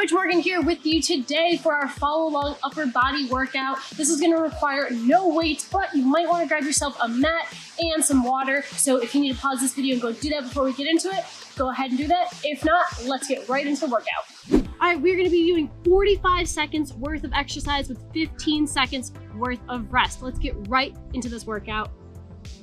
Coach Morgan here with you today for our follow along upper body workout. This is going to require no weights, but you might want to grab yourself a mat and some water. So if you need to pause this video and go do that before we get into it, go ahead and do that. If not, let's get right into the workout. All right, we're going to be doing 45 seconds worth of exercise with 15 seconds worth of rest. Let's get right into this workout.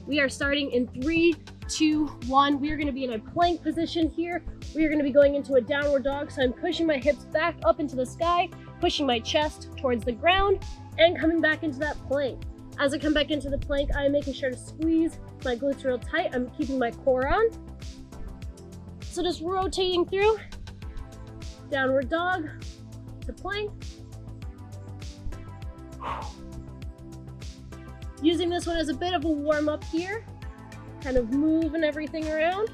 We are starting in 3, 2, 1. We are going to be in a plank position here. We are going to be going into a downward dog. So I'm pushing my hips back up into the sky, pushing my chest towards the ground, and coming back into that plank. As I come back into the plank, I'm making sure to squeeze my glutes real tight. I'm keeping my core on. So just rotating through, downward dog to plank. Using this one as a bit of a warm up here, kind of moving everything around.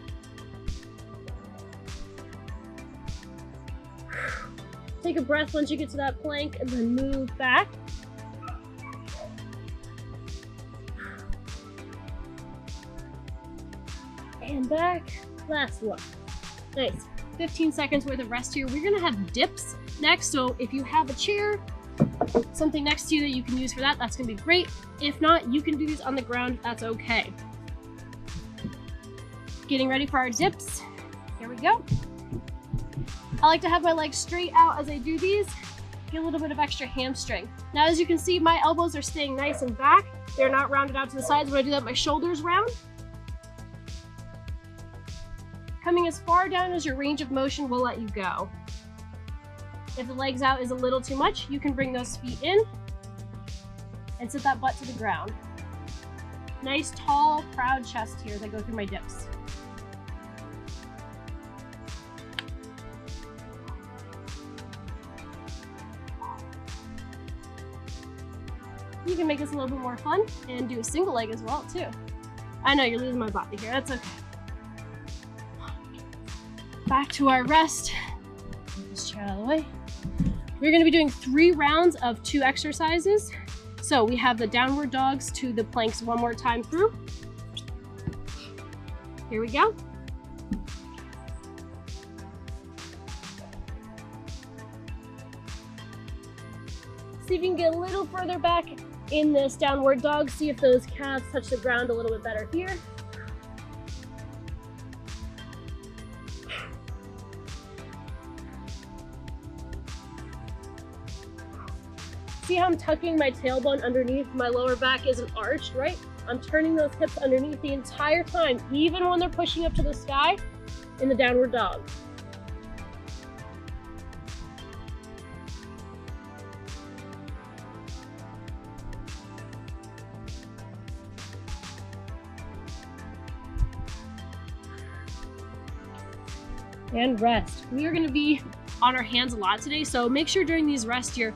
Take a breath once you get to that plank and then move back. And back, last one. Nice, 15 seconds worth of rest here. We're gonna have dips next, so if you have a chair, something next to you that you can use for that, that's gonna be great. If not, you can do these on the ground, that's okay. Getting ready for our dips. Here we go. I like to have my legs straight out as I do these, get a little bit of extra hamstring. Now, as you can see, my elbows are staying nice and back. They're not rounded out to the sides. When I do that, my shoulders round. Coming as far down as your range of motion will let you go. If the legs out is a little too much, you can bring those feet in and sit that butt to the ground. Nice, tall, proud chest here as I go through my dips. You can make this a little bit more fun and do a single leg as well too. I know you're losing my body here, that's okay. Back to our rest. Get this chair out of the way. We're gonna be doing 3 rounds of 2 exercises. So we have the downward dogs to the planks one more time through. Here we go. See if you can get a little further back in this downward dog. See if those calves touch the ground a little bit better here. See how I'm tucking my tailbone underneath? My lower back isn't arched, right? I'm turning those hips underneath the entire time, even when they're pushing up to the sky in the downward dog. And rest. We are going to be on our hands a lot today, so make sure during these rests you're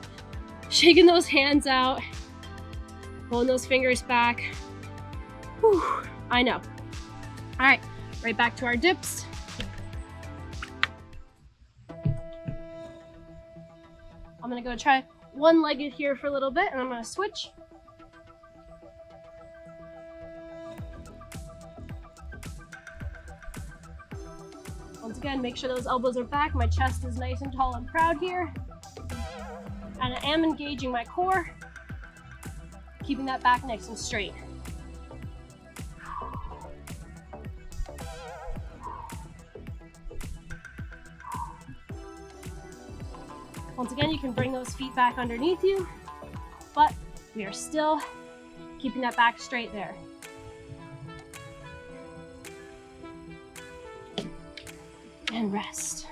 shaking those hands out, pulling those fingers back. Whew, I know. All right, right back to our dips. I'm gonna go try one-legged here for a little bit, and I'm gonna switch. Once again, make sure those elbows are back. My chest is nice and tall and proud here. And I am engaging my core, keeping that back nice and straight. Once again, you can bring those feet back underneath you, but we are still keeping that back straight there. And rest.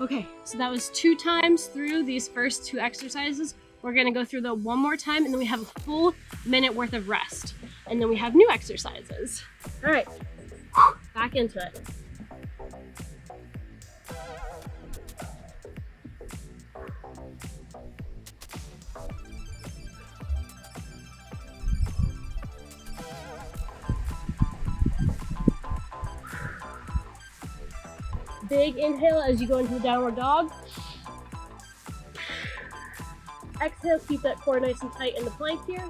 Okay, so that was 2 times through these first 2 exercises. We're gonna go through them one more time, and then we have a full minute worth of rest. And then we have new exercises. All right, back into it. Big inhale as you go into the downward dog. Exhale, keep that core nice and tight in the plank here.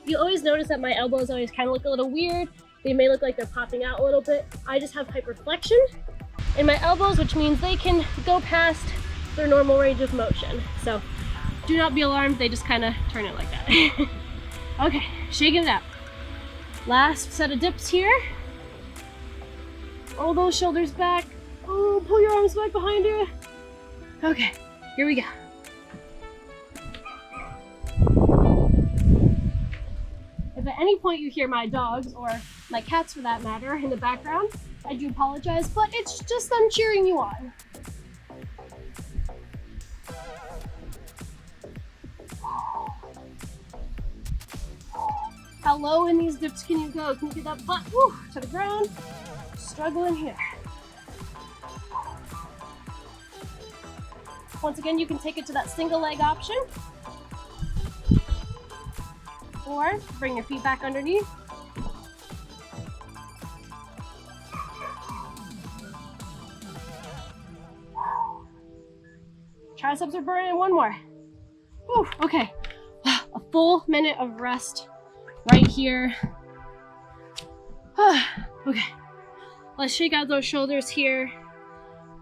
You always notice that my elbows always kind of look a little weird. They may look like they're popping out a little bit. I just have hyperflexion in my elbows, which means they can go past their normal range of motion. So do not be alarmed, they just kind of turn it like that. Okay, shaking it out. Last set of dips here. Roll those shoulders back. Oh, pull your arms back behind you. Okay, here we go. If at any point you hear my dogs, or my cats for that matter, in the background, I do apologize, but it's just them cheering you on. How low in these dips can you go? Can you get that butt to the ground? Struggling here. Once again, you can take it to that single leg option, or bring your feet back underneath. Triceps are burning. One more. Whew, okay, a full minute of rest right here. Okay, let's shake out those shoulders here.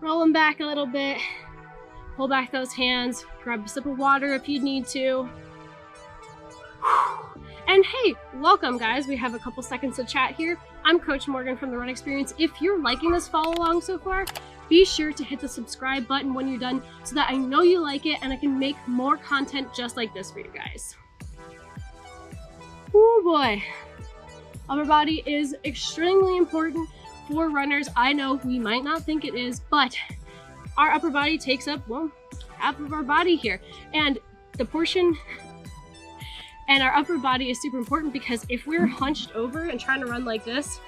Roll them back a little bit. Pull back those hands. Grab a sip of water if you need to. And hey, welcome guys. We have a couple seconds to chat here. I'm Coach Morgan from The Run Experience. If you're liking this follow along so far, be sure to hit the subscribe button when you're done so that I know you like it and I can make more content just like this for you guys. Oh boy. Upper body is extremely important for runners. I know we might not think it is, but our upper body takes up, well, half of our body here. And the portion and our upper body is super important because if we're hunched over and trying to run like this,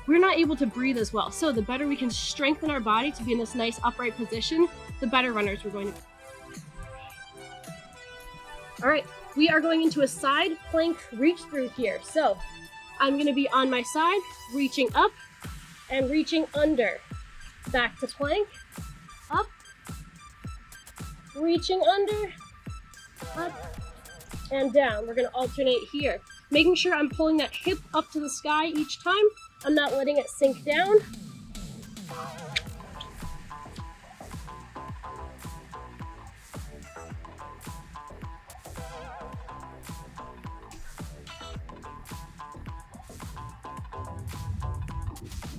we're not able to breathe as well. So the better we can strengthen our body to be in this nice upright position, the better runners we're going to be. All right, we are going into a side plank reach through here. So I'm gonna be on my side, reaching up and reaching under. Back to plank, up, reaching under, up, and down. We're gonna alternate here, making sure I'm pulling that hip up to the sky each time. I'm not letting it sink down.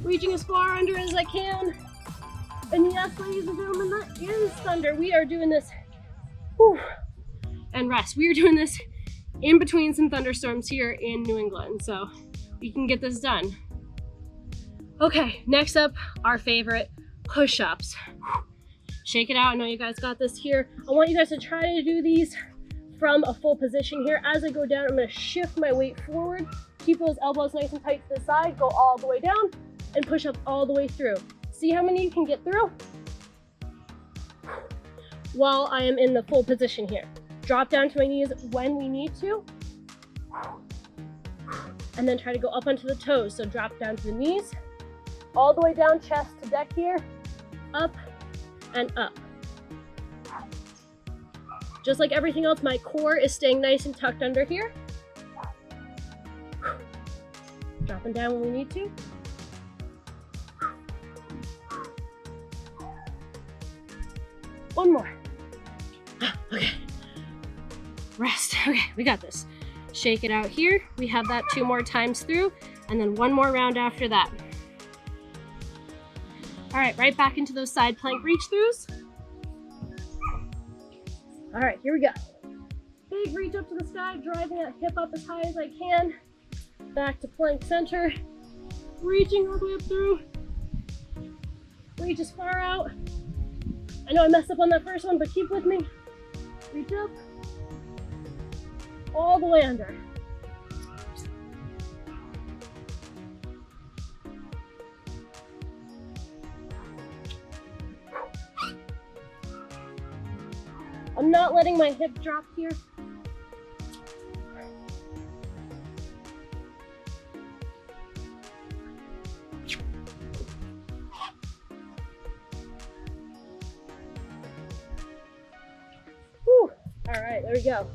Reaching as far under as I can. And yes, ladies and gentlemen, that is thunder. We are doing this, and rest. We are doing this in between some thunderstorms here in New England, so we can get this done. Okay, next up, our favorite, push-ups. Shake it out. I know you guys got this here. I want you guys to try to do these from a full position here. As I go down, I'm gonna shift my weight forward, keep those elbows nice and tight to the side, go all the way down, and push up all the way through. See how many you can get through while I am in the full position here. Drop down to my knees when we need to, and then try to go up onto the toes. So drop down to the knees, all the way down, chest to deck here, up and up. Just like everything else, my core is staying nice and tucked under here. Dropping down when we need to. One more. Okay. Rest. Okay, we got this. Shake it out here. We have that 2 more times through, and then 1 more round after that. All right, right back into those side plank reach throughs. All right, here we go. Big reach up to the sky, driving that hip up as high as I can. Back to plank center. Reaching all the way up through. Reach as far out. I know I messed up on that first one, but keep with me. Reach up. All the way under. I'm not letting my hip drop here. Whew. All right, there we go.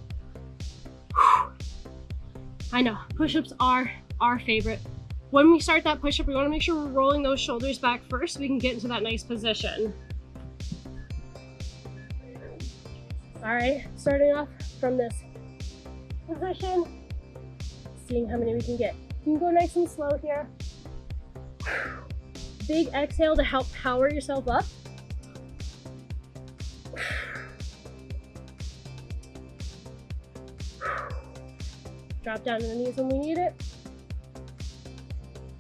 I know, push-ups are our favorite. When we start that push-up, we want to make sure we're rolling those shoulders back first so we can get into that nice position. All right, starting off from this position, seeing how many we can get. You can go nice and slow here. Big exhale to help power yourself up. Drop down to the knees when we need it.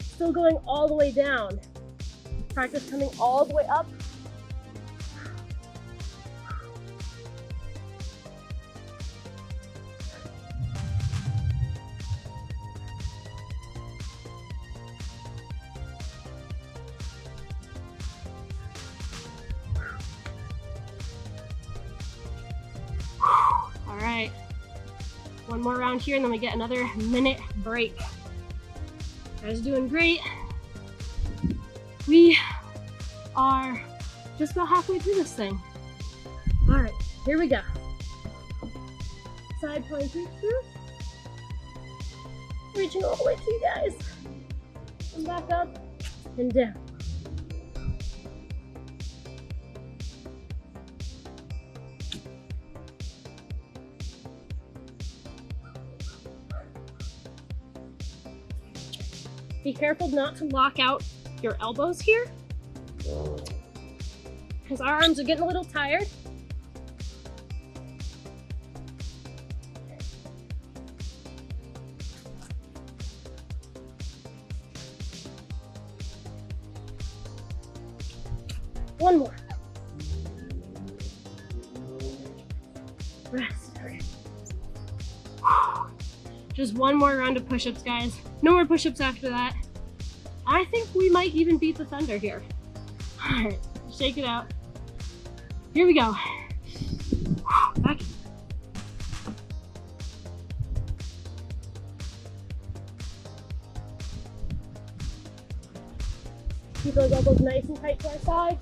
Still going all the way down. Practice coming all the way up. All right, one more round here and then we get another minute break. Guys are doing great. We are just about halfway through this thing. All right, here we go. Side plank reach through. Reaching all the way to you guys. And back up and down. Be careful not to lock out your elbows here, because our arms are getting a little tired. One more. Rest. Okay. Just one more round of push-ups, guys. No more push-ups after that. I think we might even beat the thunder here. All right, shake it out. Here we go. Back. Keep those elbows nice and tight to our sides.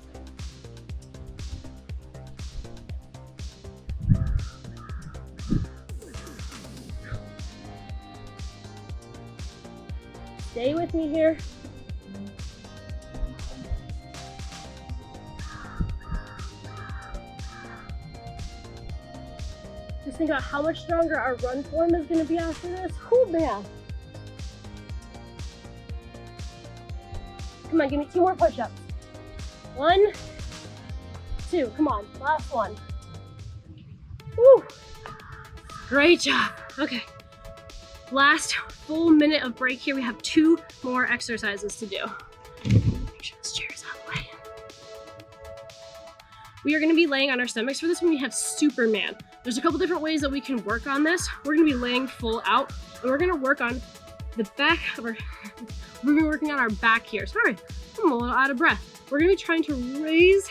Stay with me here. Just think about how much stronger our run form is going to be after this. Whew, man. Come on, give me 2 more push-ups. 1, 2, come on, last one. Woo! Great job. Okay. Last full minute of break here. We have 2 more exercises to do. Make sure this chair is out of the way. We are going to be laying on our stomachs for this one. We have Superman. There's a couple different ways that we can work on this. We're going to be laying full out, and we're going to work on the back of our, we're going to be working on our back here. Sorry, I'm a little out of breath. We're going to be trying to raise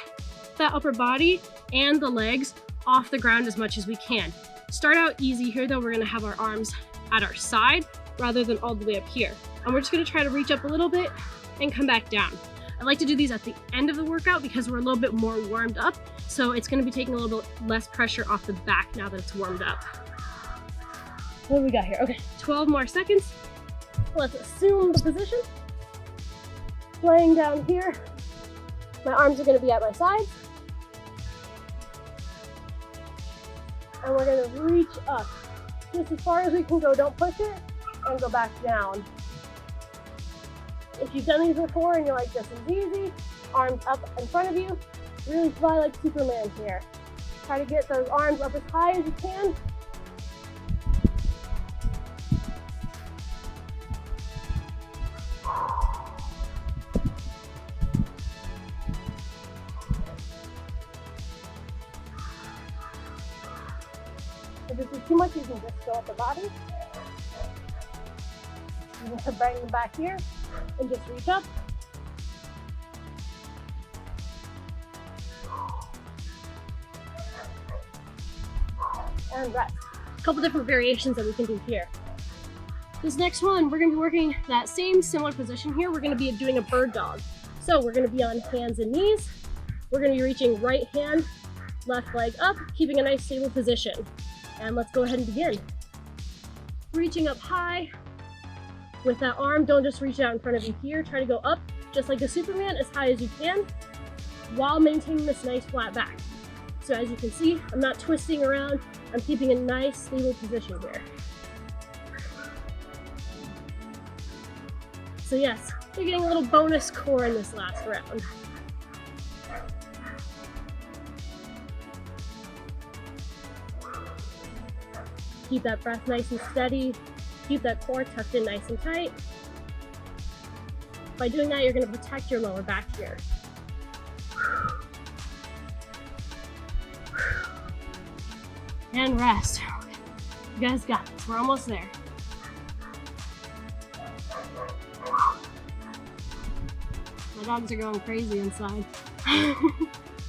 that upper body and the legs off the ground as much as we can. Start out easy here though. We're going to have our arms at our side rather than all the way up here. And we're just going to try to reach up a little bit and come back down. I like to do these at the end of the workout because we're a little bit more warmed up. So it's going to be taking a little bit less pressure off the back now that it's warmed up. What do we got here? Okay, 12 more seconds. Let's assume the position. Laying down here. My arms are going to be at my sides. And we're going to reach up just as far as we can go. Don't push it, and go back down. If you've done these before and you're like, this is easy, arms up in front of you, really fly like Superman here. Try to get those arms up as high as you can. If this is too much, you can just go up the body. You can bring them back here and just reach up. And rest. A couple different variations that we can do here. This next one, we're going to be working that same similar position here. We're going to be doing a bird dog. So we're going to be on hands and knees. We're going to be reaching right hand, left leg up, keeping a nice stable position. And let's go ahead and begin. reaching up high with that arm. Don't just reach out in front of you here. Try to go up just like a Superman as high as you can while maintaining this nice flat back. So as you can see, I'm not twisting around. I'm keeping a nice stable position here. So yes, you're getting a little bonus core in this last round. Keep that breath nice and steady. Keep that core tucked in nice and tight. By doing that, you're going to protect your lower back here. And rest. You guys got this. We're almost there. My dogs are going crazy inside.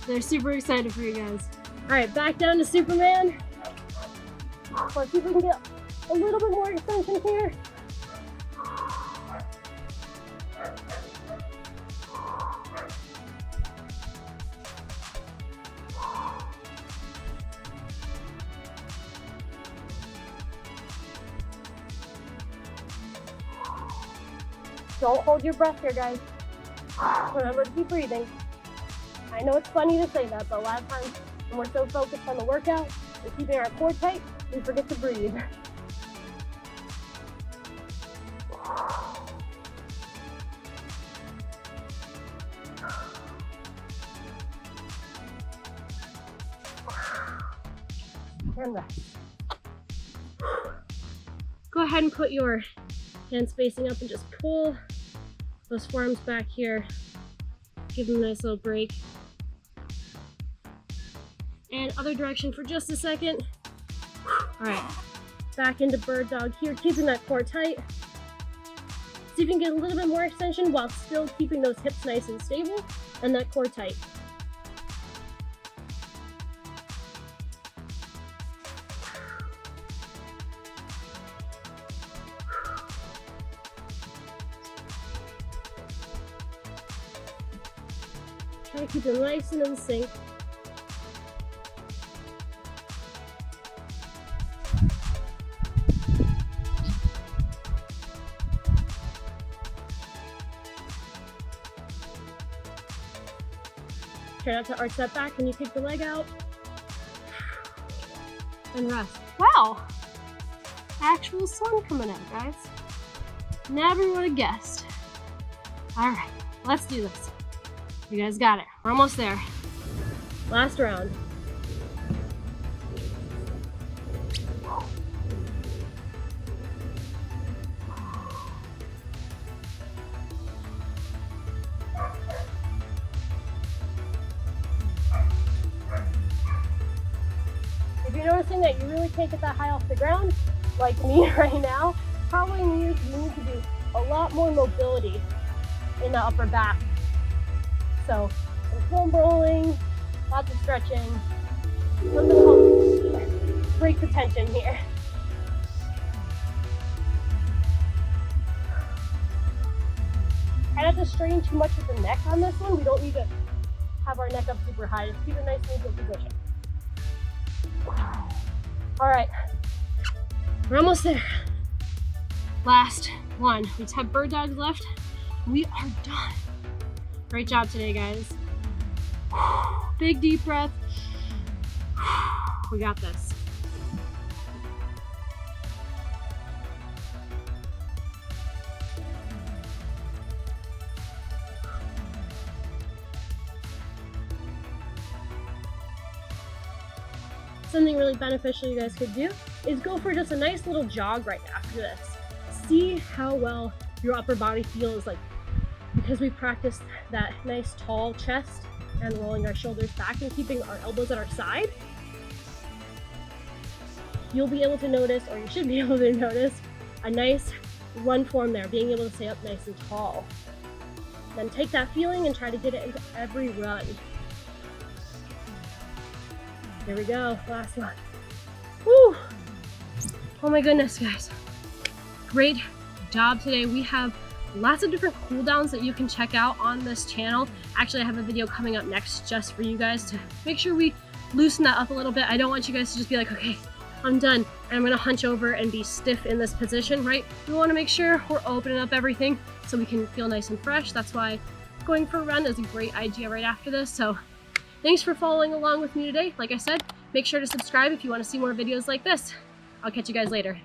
They're super excited for you guys. All right, back down to Superman. Let's see if we can get a little bit more extension here. Don't hold your breath here, guys. Remember to keep breathing. I know it's funny to say that, but a lot of times when we're so focused on the workout and keeping our core tight, we forget to breathe. And rest. Go ahead and put your hands facing up and just pull those forearms back here. Give them a nice little break. And other direction for just a second. All right, back into bird dog here, keeping that core tight. See if you can get a little bit more extension while still keeping those hips nice and stable and that core tight. Try to keep it nice and in sync. Try not to arch that back when you kick the leg out. And rest. Wow! Actual sun coming out, guys. Never would have guessed. Alright, let's do this. You guys got it. We're almost there. Last round. If you're noticing that you really can't get that high off the ground, like me right now, probably means you need to do a lot more mobility in the upper back. So, some foam rolling, lots of stretching, something to help break the tension here. Try not to strain too much with the neck on this one. We don't need to have our neck up super high. Just keep it nice and good position. All right, we're almost there. Last one. We just have bird dogs left. We are done. Great job today, guys. Big deep breath. We got this. Something really beneficial you guys could do is go for just a nice little jog right after this. See how well your upper body feels, like, because we practiced that nice tall chest and rolling our shoulders back and keeping our elbows at our side. You'll be able to notice, or you should be able to notice, a nice run form there, being able to stay up nice and tall. Then take that feeling and try to get it into every run. Here we go, last one. Woo! Oh my goodness, guys. Great job today. We have lots of different cool downs that you can check out on this channel. Actually, I have a video coming up next just for you guys to make sure we loosen that up a little bit. I don't want you guys to just be like, okay, I'm done. And I'm gonna hunch over and be stiff in this position, right? We wanna make sure we're opening up everything so we can feel nice and fresh. That's why going for a run is a great idea right after this. So thanks for following along with me today. Like I said, make sure to subscribe if you wanna see more videos like this. I'll catch you guys later.